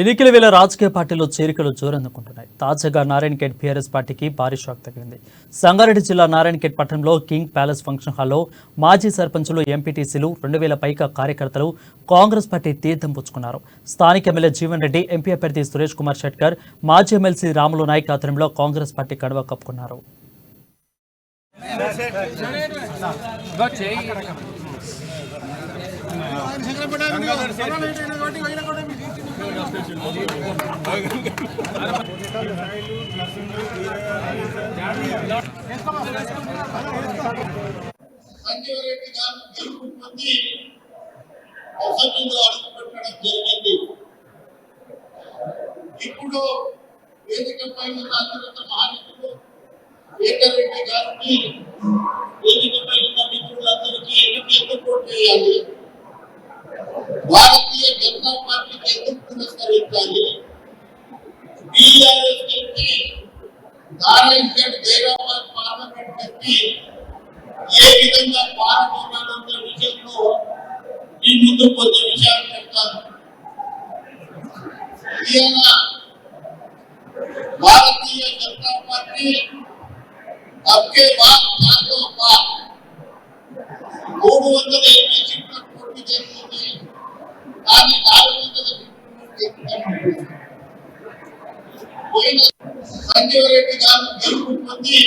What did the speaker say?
ఎన్నికల వేళ రాజకీయ పార్టీలో చేరికలు జోరందుకుంటున్నాయి. తాజాగా నారాయణఖేడ్ బీఆర్ఎస్ పార్టీకి భారీ షాక్ తగిలింది. సంగారెడ్డి జిల్లా నారాయణఖేడ్ పట్టణంలో కింగ్ ప్యాలెస్ ఫంక్షన్ హాల్లో మాజీ సర్పంచులు, ఎంపీటీసీలు 2000 పైగా కార్యకర్తలు కాంగ్రెస్ పార్టీ తీర్థం పుచ్చుకున్నారు. స్థానిక ఎమ్మెల్యే జీవన్ రెడ్డి, ఎంపీ అభ్యర్థి సురేష్ కుమార్ షెట్కర్, మాజీ ఎమ్మెల్సీ రాములు నాయక్ ఆధ్వర్యంలో కాంగ్రెస్ పార్టీ కండువా కప్పుకున్నారు. ఇప్పుడు వేదికపై ఉన్న మహానీయులు ఏకరెడ్డి గారిని వేదికపై ఉన్న మిత్రులందరికీ ఎందుకు ఓటు వేయాలి, భారతీయ జనతా పార్టీకి ఎందుకు పురస్కరించాలి, TRS MP Narayankhed Zaheerabad parliament MP ఏ విధంగా పాల్గొనాలన్న విషయంలో ఈ ముందు కొన్ని విషయాలు చెప్తాను. भारतीय जनता पार्टी आपके बाद चारों बार 380 सीटों పోటీ చేస్తుంది. కానీ 400 పోయిన సంజీవ్ రెడ్డి గారు గెలుపు పొంది